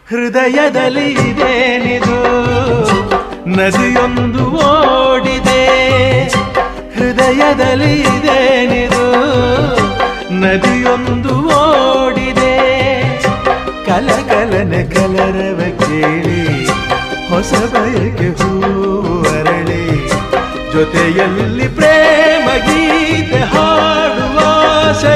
ಹೃದಯದಲ್ಲಿ ಇದೇನಿದು ನದಿಯೊಂದು ಓಡಿದೆ, ಹೃದಯದಲ್ಲಿ ಇದೇನಿದು ನದಿಯೊಂದು ಓಡಿದೆ. ಕಲಕಲನೆ ಕಲರವ ಕೇಳಿ ಹೊಸ ಬಯಕೆ ಹೂವರಳಿ, ಜೊತೆಯಲ್ಲಿ ಪ್ರೇಮ ಗೀತೆ ಹಾಡುವ ಆಸೆ